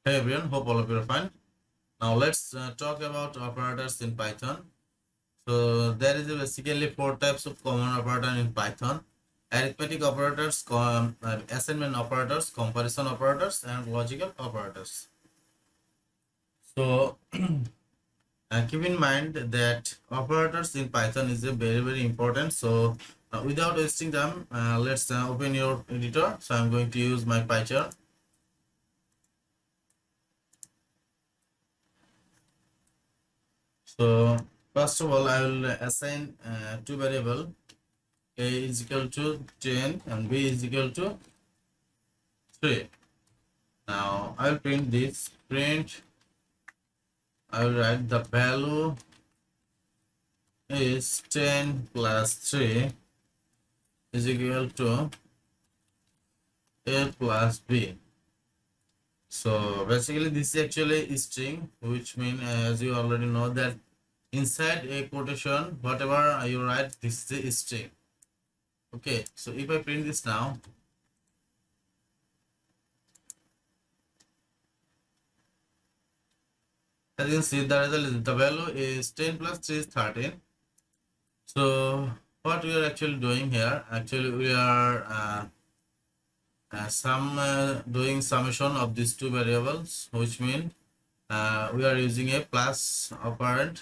Hey everyone, hope all of you are fine. Now let's talk about operators in Python. So there is basically four types of common operator in Python: arithmetic operators, assignment operators, comparison operators, and logical operators. So keep in mind that operators in Python is a very important. So without wasting time, let's open your editor. So I'm going to use my PyCharm. So first of all, I will assign two variable: a is equal to 10 and b is equal to 3. Now I will print this. Print. I will write the value is 10 plus 3 is equal to a plus b. So basically this is actually a string, which means as you already know that inside a quotation whatever you write, this is a string. Okay, so if I print this now, as you can see, the result is the value is 10 plus 3 is 13. So what we are actually doing here, actually we are doing summation of these two variables, which mean we are using a plus operand.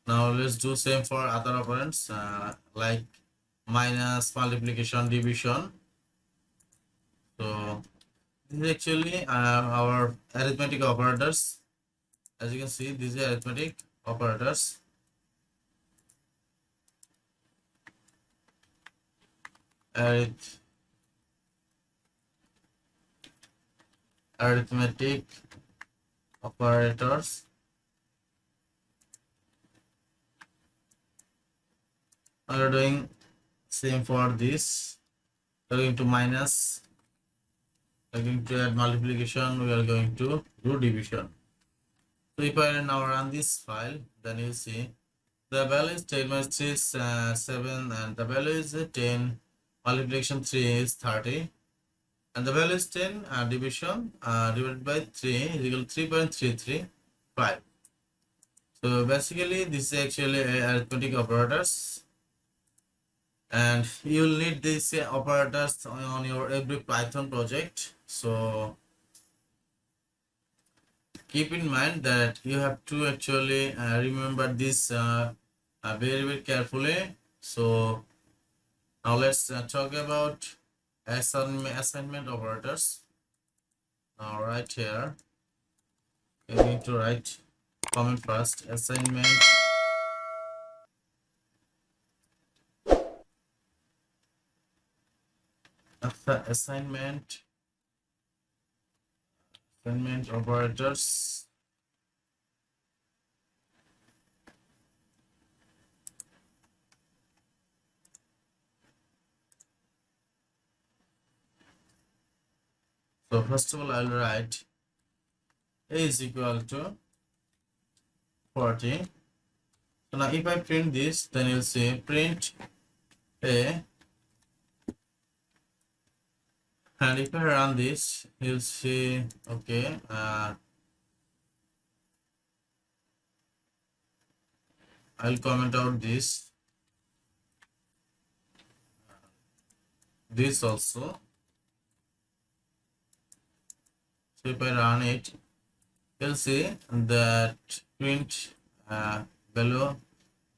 Now let's do same for other operands like minus, multiplication, division. So this is actually our arithmetic operators. As you can see, these are arithmetic operators. Arithmetic operators. We are doing same for this. We are going to minus. We are going to add multiplication. We are going to do division. So if I now run this file, then you see the value is 10 minus 3 is 7, and the value is 10. Multiplication 3 is 30, and the value is 10. Division divided by 3 is equal to 3.335. So basically this is actually arithmetic operators, and you will need these operators on your every Python project. So keep in mind that you have to actually remember this very carefully. So now let's talk about assignment operators. Now right here, you need to write comment first. Assignment assignment operators. So first of all, I'll write a is equal to 40. So now if I print this, then you'll see print a, and if I run this, you'll see okay. I'll comment out this also. So if I run it, you'll see that print value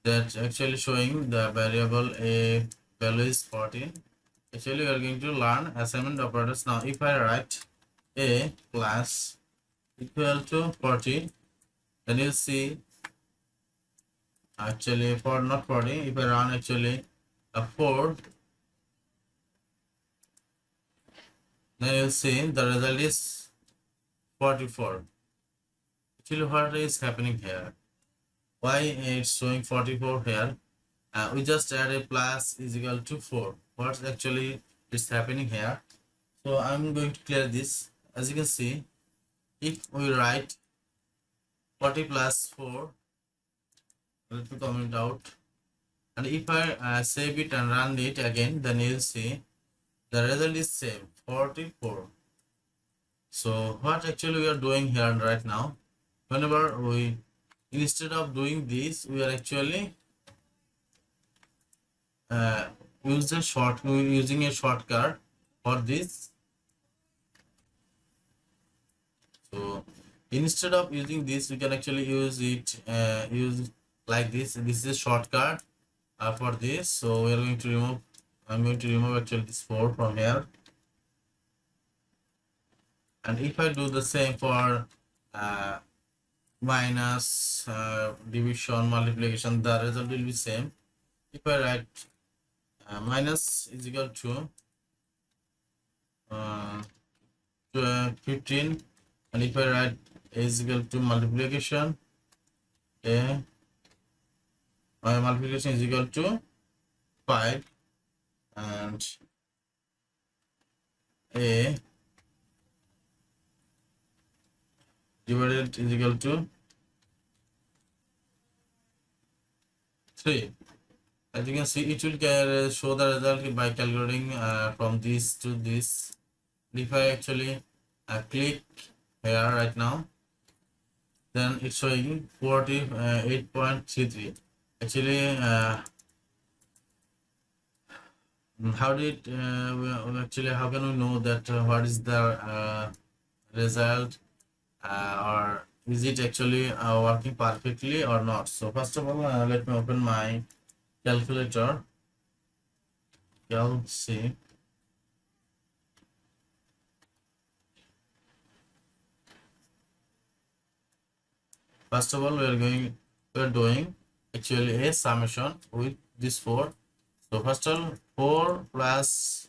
that actually showing the variable a value is 14. Actually we are going to learn assignment operators. Now if I write a plus equal to 40, then you'll see actually for not 40, if I run actually a 4, then you'll see the result is 44. Actually what is happening here? Why it's showing 44 here? We just add a plus is equal to 4. What's actually is happening here? So I'm going to clear this. As you can see, if we write 40 plus 4, let me comment out, and if I save it and run it again, then you'll see the result is same, 44. So what actually we are doing here right now, whenever we, instead of doing this, we are actually uh, using a shortcut for this. So instead of using this, we can actually use it use like this. This is a shortcut for this. So we are going to remove, I'm going to remove actually this 4 from here. And if I do the same for uh, minus, division, multiplication, the result will be same. If I write minus is equal uh, to 15, and if I write a is equal to multiplication, a multiplication is equal to 5, and a divided is equal to 3. As you can see, it will show the result by calculating from this to this. If I actually click here right now, then it's showing 48.33. Actually, how did actually, how can we know that what is the result, or is it actually working perfectly or not? So first of all, let me open my calculator. Calc. First of all, we are doing actually a summation with this 4. So first of all, 4 plus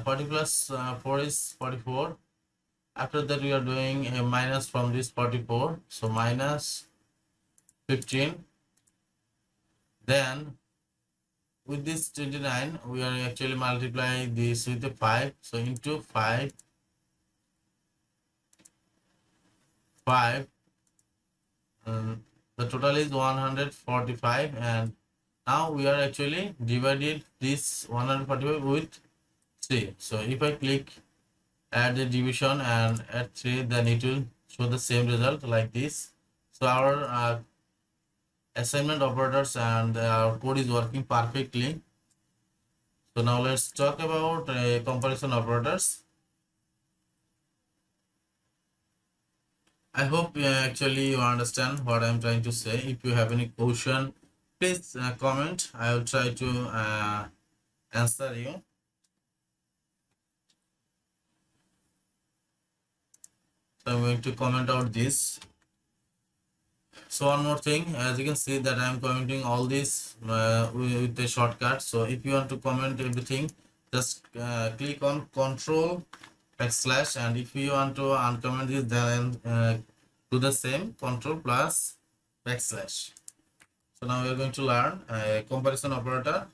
40 plus 4 is 44. After that, we are doing a minus from this 44. So minus 15. Then with this 29, we are actually multiplying this with the 5. So into 5, 5. The total is 145, and now we are actually divided this 145 with 3. So if I click add the division and add 3, then it will show the same result like this. So our assignment operators and our code is working perfectly. So now let's talk about comparison operators. I hope actually you understand what I'm trying to say. If you have any question, please comment. I will try to answer you. So I'm going to comment out this. So one more thing, as you can see that I'm commenting all this with a shortcut. So if you want to comment everything, just click on Control \, and if you want to uncomment this, then do the same, Control plus \. So now we are going to learn a comparison operator.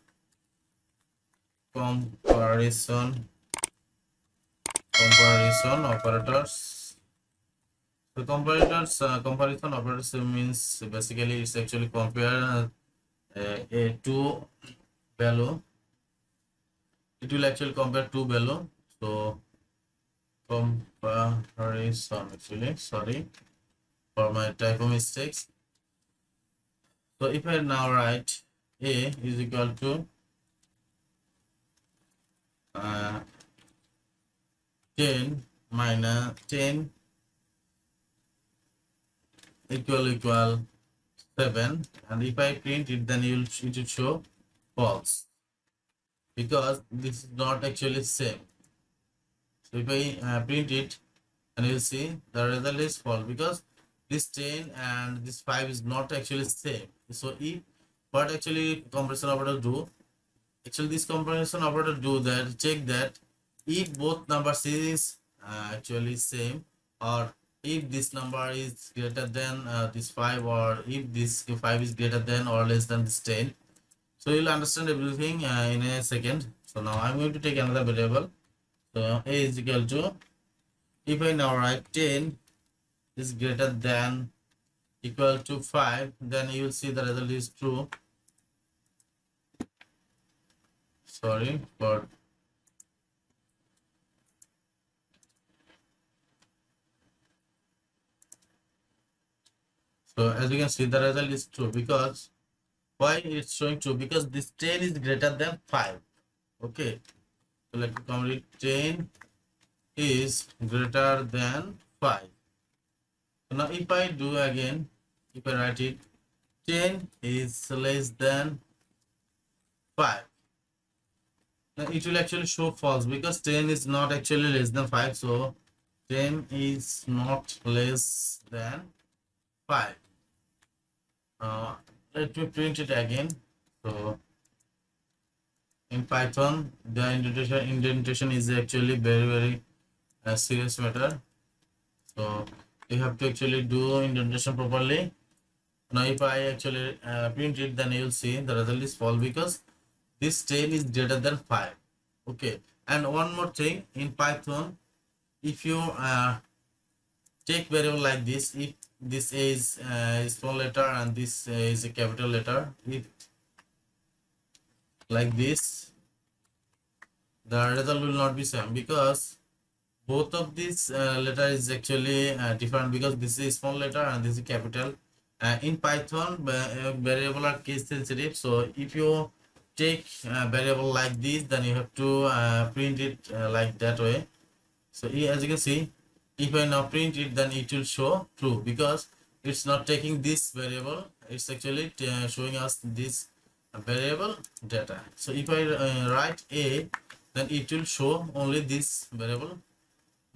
Comparison operators. The comparison operators means basically it's actually compare a two value. It will actually compare two value. So comparison, actually, sorry for my typo mistakes. So if I now write a is equal to 10 minus 10 equal 7, and if I print it, then it will show false, because this is not actually same. So if I print it, and you'll see the result is false, because this 10 and this 5 is not actually same. So if what actually comparison operator do, actually this comparison operator do that, check that if both numbers is actually same, or if this number is greater than this 5, or if this 5 is greater than or less than this 10. So you'll understand everything in a second. So now I'm going to take another variable. So a is equal to, if I now write 10 is greater than equal to 5, then you will see the result is true. Sorry for So as you can see, the result is true. Because why it's showing true? Because this 10 is greater than 5. Okay, so let me complete. 10 is greater than 5. So now if I do again, if I write it, 10 is less than 5. Now it will actually show false, because 10 is not actually less than 5. So 10 is not less than 5. uh, Let me print it again. So in Python, the indentation is actually very serious matter. So you have to actually do indentation properly. Now if I actually print it, then you will see the result is false, because this 10 is greater than 5. Okay, and one more thing, in Python, if you take variable like this, if this is a small letter and this is a capital letter, if like this, the result will not be same, because both of these letter is actually different, because this is small letter and this is capital. In Python, variable are case sensitive. So if you take variable like this, then you have to print it like that way. So as you can see, if I now print it, then it will show true, because it's not taking this variable, it's actually showing us this variable data. So if I write a, then it will show only this variable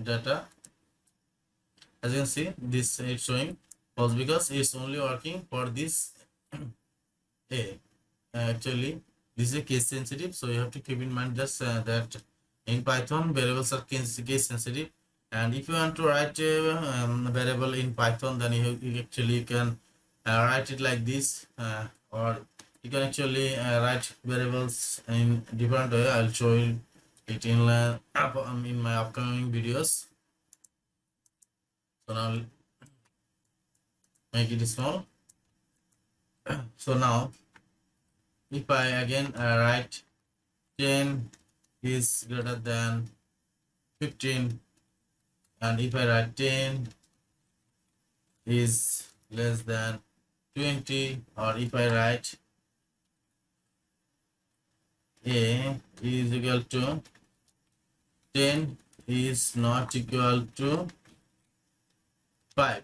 data. As you can see, this is showing false, because it's only working for this a. Actually, this is case sensitive, so you have to keep in mind this that in Python, variables are case sensitive. And if you want to write a variable in Python, then you actually can write it like this, or you can actually write variables in different way. I'll show you it in my upcoming videos. So now I'll make it small. So now if I again write 10 is greater than 15, and if I write 10 is less than 20, or if I write a is equal to 10 is not equal to 5,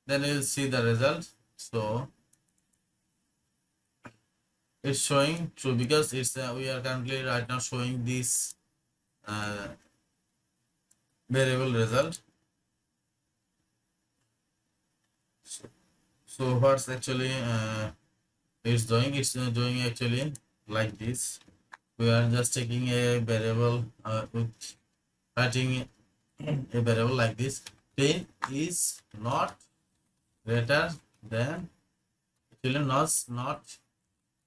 then you will see the result. So it's showing true, because it's we are currently right now showing this variable result. So what's actually it's doing? It's doing actually like this. We are just taking a variable with writing a variable like this. 10 is not greater than, actually not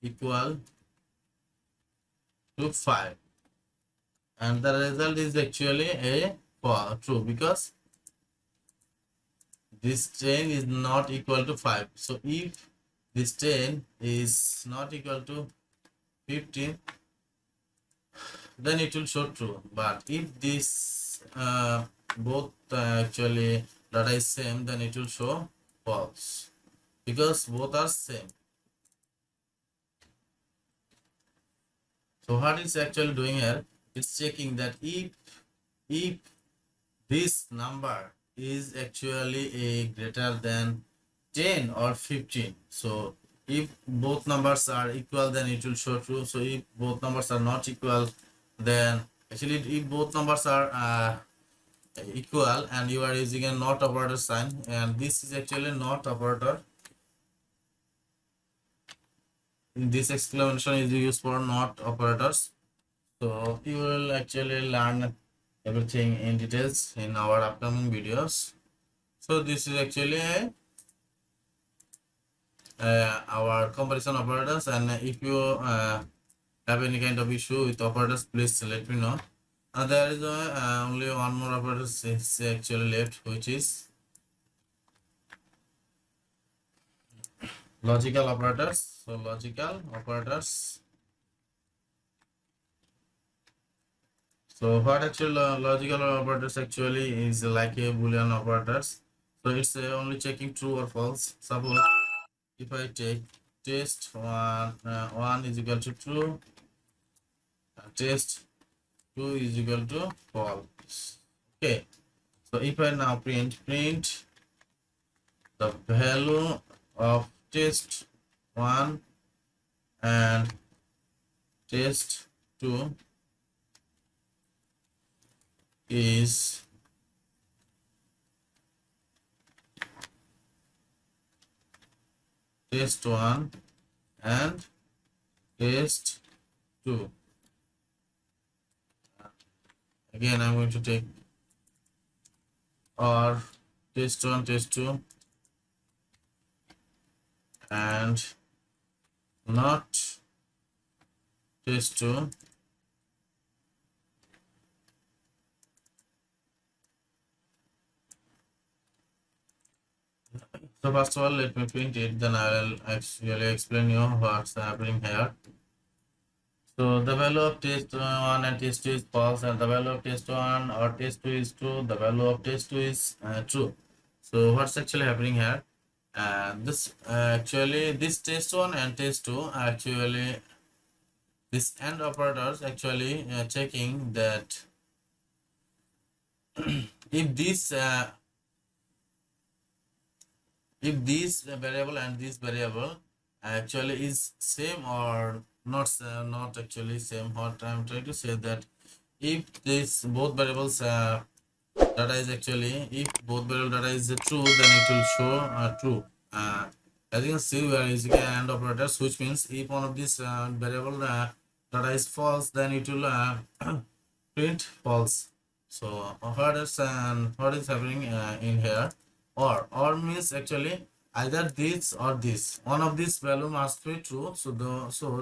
equal to 5, and the result is actually a true, because this 10 is not equal to 5. So if this 10 is not equal to 15, then it will show true. But if this both actually data is same, then it will show false, because both are same. So what it's actually doing here, it's checking that if this number is actually a greater than 10 or 15. So if both numbers are equal, then it will show true. So if both numbers are not equal, then actually if both numbers are equal and you are using a not operator sign, and this is actually not operator, this exclamation is used for not operators. So you will actually learn everything in details in our upcoming videos. So this is actually our comparison operators, and if you have any kind of issue with operators, please let me know. There is only one more operator is actually left, which is logical operators. So logical operators. So what actually logical operators actually is like a Boolean operators. So it's only checking true or false. Suppose if I take test 1 is equal to true, test 2 is equal to false. Okay. So if I now print the value of test 1 and test 2 is test 1 and test 2. Again, I'm going to take or test 1, test 2 and not test 2. So first of all, let me print it, then I will actually explain you what's happening here. So the value of test 1 and test 2 is false, and the value of test 1 or test 2 is true. The value of test 2 is true. So what's actually happening here? This actually this test 1 and test 2 actually this AND operators actually checking that if this variable and this variable actually is same or not actually same. What I'm trying to say that if this both variables data is actually if both variable data is true, then it will show true. As you can see, we are using AND operators, which means if one of these variable data is false, then it will print false. So what is happening in here? Or means actually either this or this. One of these value must be true. So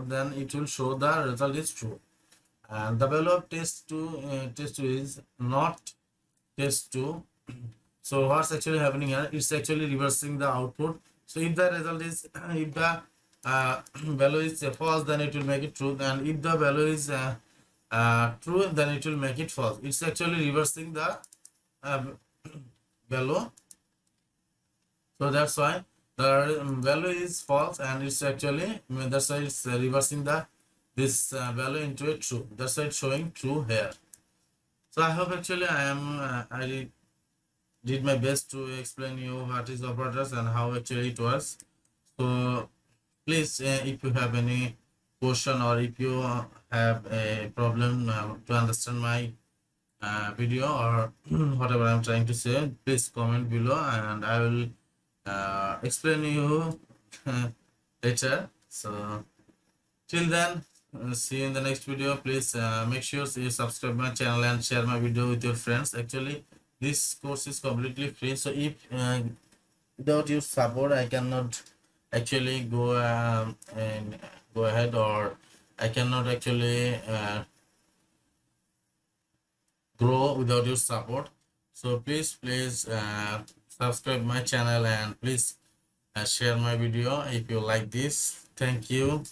then it will show the result is true. And the value of test 2 is not test 2. So what's actually happening here? It's actually reversing the output. So if the result is if the value is false, then it will make it true. And if the value is true, then it will make it false. It's actually reversing the value. So that's why the value is false, and it's actually that's why it's reversing the this value into a true. That's why it's showing true here. So I hope actually I did my best to explain you what is operators and how actually it works. So please, if you have any question or if you have a problem to understand my video or whatever I'm trying to say, please comment below and I will explain you later. So till then, see you in the next video. Please make sure you subscribe my channel and share my video with your friends. Actually, this course is completely free, so if without your support I cannot actually go and go ahead, or I cannot actually grow without your support. So please subscribe my channel and please share my video if you like this. Thank you.